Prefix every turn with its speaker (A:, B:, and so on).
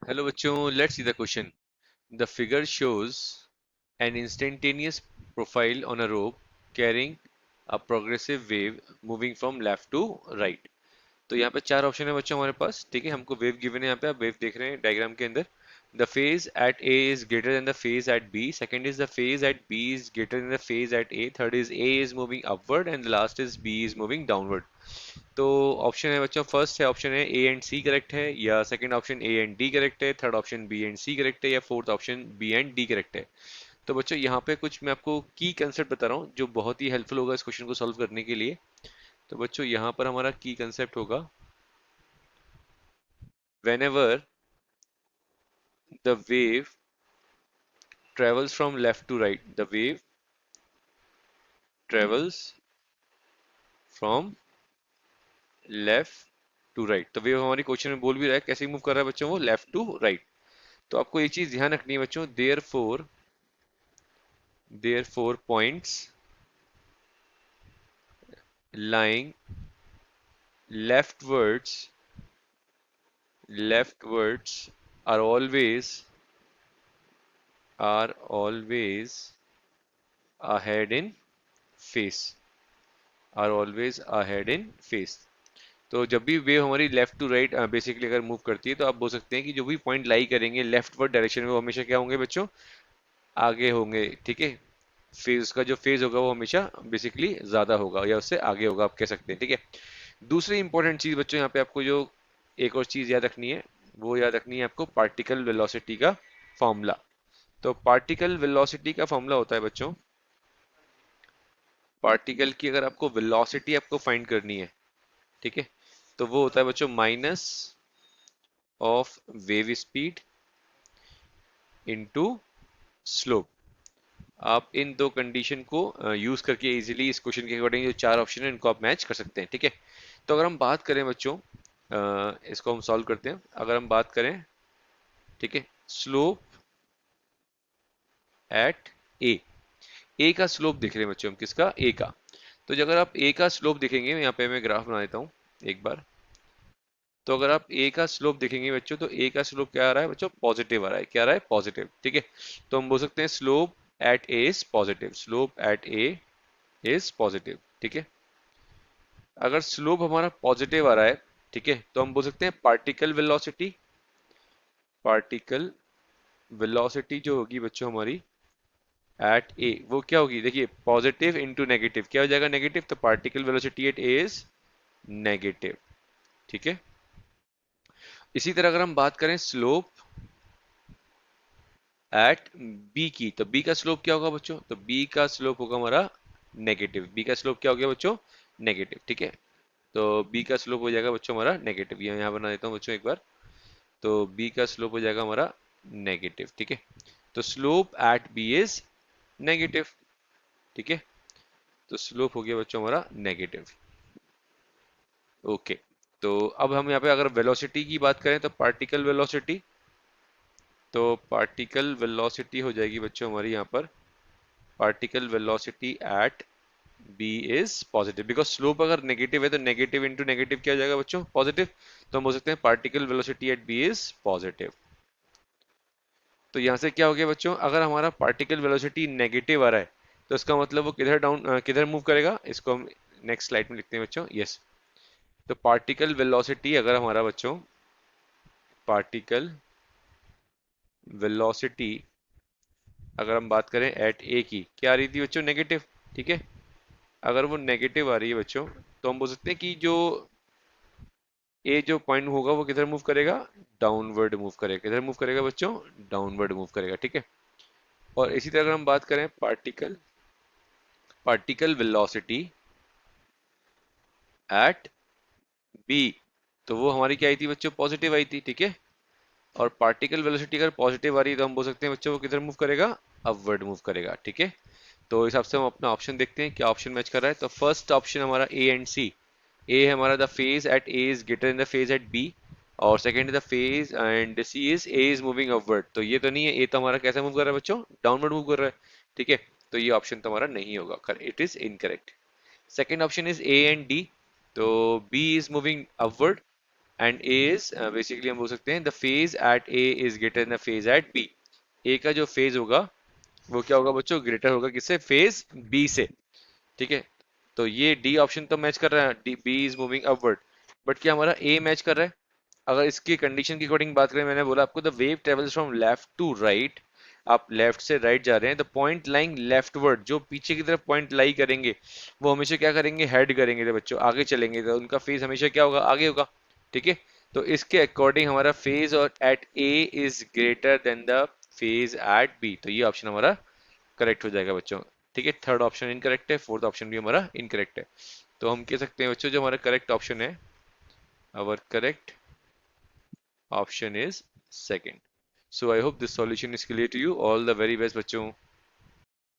A: Hello बच्चों, let's see the question. The figure shows an instantaneous profile on a rope carrying a progressive wave moving from left to right. तो यहाँ पे चार option है बच्चों हमारे पास। ठीक है, हमको वेव गिवन है। यहाँ पे आप वेव देख रहे हैं डायग्राम के अंदर। The phase at A is greater than the phase at B, second is the phase at B is greater than the phase at A, third is A is moving upward and last is B is moving downward. तो option है बच्चों, first है option है A and C correct है, या second option A and D correct है, third option B and C correct है, या fourth option B and D correct है। तो बच्चों यहाँ पे कुछ मैं आपको की कंसेप्ट बता रहा हूँ जो बहुत ही हेल्पफुल होगा इस क्वेश्चन को सॉल्व करने के लिए। तो बच्चों यहाँ पर हमारा की कंसेप्ट होगा, whenever the wave travels from left to right, the wave travels from left to right. तो वेव हमारी क्वेश्चन में बोल भी रहा है कैसे मूव कर रहा है बच्चों, वो लेफ्ट टू राइट। तो आपको एक चीज ध्यान रखनी है बच्चों, there four points lying leftwards leftwards are always ahead in face, are always ahead in face। तो जब भी वेव हमारी लेफ्ट टू राइट बेसिकली अगर मूव करती है तो आप बोल सकते हैं कि जो भी पॉइंट लाई करेंगे लेफ्टवर्ड डायरेक्शन में वो हमेशा क्या होंगे बच्चों, आगे होंगे। ठीक है, फेज का जो फेज होगा वो हमेशा बेसिकली ज्यादा होगा या उससे आगे होगा, आप कह सकते हैं। ठीक है, दूसरी इंपॉर्टेंट चीज बच्चों यहाँ पे आपको जो एक और चीज याद रखनी है, वो याद रखनी है आपको पार्टिकल वेलोसिटी का फॉर्मूला। तो पार्टिकल वेलोसिटी का फॉर्मूला होता है बच्चों, पार्टिकल की अगर आपको वेलोसिटी आपको फाइंड करनी है, ठीक है, तो वो होता है बच्चों minus of wave speed into slope. आप इन दो कंडीशन को यूज करके इजीली इस क्वेश्चन के अकॉर्डिंग जो चार ऑप्शन है इनको आप मैच कर सकते हैं। ठीक है, तो अगर हम बात करें बच्चों, इसको हम सॉल्व करते हैं। अगर हम बात करें, ठीक है, स्लोप एट ए का स्लोप देख रहे हैं बच्चों हम, किसका, ए का। तो जो अगर आप ए का स्लोप देखेंगे, यहाँ पे मैं ग्राफ बना देता हूँ एक बार। तो अगर आप ए का स्लोप देखेंगे बच्चों, तो ए का स्लोप क्या आ रहा है बच्चों, पॉजिटिव आ रहा है। क्या आ रहा है, पॉजिटिव। ठीक है, तो हम बोल सकते हैं slope eight A is positive, slope eight A is positive. ठीक है, अगर स्लोप हमारा पॉजिटिव आ रहा है, ठीक है, तो हम बोल सकते हैं पार्टिकल वेलोसिटी जो होगी बच्चों हमारी एट ए, वो क्या होगी, देखिए पॉजिटिव इंटू नेगेटिव, क्या हो जाएगा, नेगेटिव। तो particle velocity eight A is negative. ठीक है, इसी तरह अगर हम बात करें स्लोप एट बी की, तो बी का स्लोप क्या होगा बच्चों, तो बी का स्लोप होगा हमारा नेगेटिव। बी का स्लोप क्या हो गया बच्चों, नेगेटिव। ठीक है, तो बी का स्लोप हो जाएगा बच्चों हमारा नेगेटिव। ये यहाँ बना देता हूँ बच्चों एक बार। तो बी का स्लोप हो जाएगा हमारा नेगेटिव। ठीक है, तो slope at B is negative. ठीक है, तो स्लोप हो गया बच्चों हमारा नेगेटिव। ओके, तो अब हम यहाँ पे अगर वेलोसिटी की बात करें, तो पार्टिकल वेलोसिटी, तो पार्टिकल वेलोसिटी हो जाएगी बच्चों हमारी यहाँ पर, particle velocity at B is positive. Because slope अगर नेगेटिव है तो नेगेटिव इंटू नेगेटिव क्या हो जाएगा बच्चों, पॉजिटिव। तो हम बोल सकते हैं particle velocity at B is positive. तो यहाँ से क्या हो गया बच्चों, अगर हमारा पार्टिकल वेलोसिटी नेगेटिव आ रहा है तो इसका मतलब वो किधर डाउन किधर मूव करेगा, इसको हम नेक्स्ट स्लाइड में लिखते हैं बच्चों। यस, तो पार्टिकल वेलोसिटी अगर हमारा बच्चों, पार्टिकल वेलोसिटी अगर हम बात करें एट ए की, क्या आ रही थी बच्चों, नेगेटिव। ठीक है, अगर वो नेगेटिव आ रही है बच्चों, तो हम बोल सकते हैं कि जो ए जो पॉइंट होगा वो किधर मूव करेगा, डाउनवर्ड मूव करेगा। किधर मूव करेगा बच्चों, डाउनवर्ड मूव करेगा। ठीक है, और इसी तरह अगर हम बात करें particle particle velocity at B, तो वो हमारी क्या आई थी बच्चों, पॉजिटिव आई थी। ठीक है, और पार्टिकल वेलोसिटी अगर पॉजिटिव आ रही है तो हम बोल सकते हैं बच्चों वो किधर मूव करेगा, अपवर्ड मूव करेगा। ठीक है, तो इस हिसाब से हम अपना ऑप्शन देखते हैं क्या ऑप्शन मैच कर रहा है। तो फर्स्ट ऑप्शन हमारा ए एंड सी, ए है हमारा the phase at A is greater in the phase at B, और second the phase and C is A is moving upward. तो ये तो नहीं है, ए तो हमारा कैसा मूव कर रहा है बच्चों, डाउनवर्ड मूव कर रहा है। ठीक है, तो ये ऑप्शन तो हमारा नहीं होगा, it is incorrect. Second option is A and D, तो B is moving upward, and A is basically हम बोल सकते हैं the phase at A is greater than the phase at B. A का जो फेज होगा वो क्या होगा बच्चों, ग्रेटर होगा किससे, फेज बी से। ठीक है, तो ये डी ऑप्शन तो मैच कर रहा है, D B is moving upward, but क्या हमारा ए मैच कर रहा है? अगर इसकी कंडीशन की अकॉर्डिंग बात करें, मैंने बोला आपको the wave travels from left to right, आप लेफ्ट से राइट जा रहे हैं, द पॉइंट लाइंग लेफ्टवर्ड, जो पीछे की तरफ पॉइंट लाई करेंगे वो हमेशा क्या करेंगे, हेड करेंगे, तो बच्चों आगे चलेंगे, तो उनका फेज हमेशा क्या होगा, आगे होगा। ठीक है, तो इसके अकॉर्डिंग हमारा फेज और at A is greater than the phase at B, तो ये ऑप्शन हमारा करेक्ट हो जाएगा बच्चों। ठीक है, थर्ड ऑप्शन इनकरेक्ट है, फोर्थ ऑप्शन भी हमारा इनकरेक्ट है। तो हम कह सकते हैं बच्चों जो हमारा करेक्ट ऑप्शन है, our correct option is second. So I hope this solution is clear to you. All the very best बच्चों।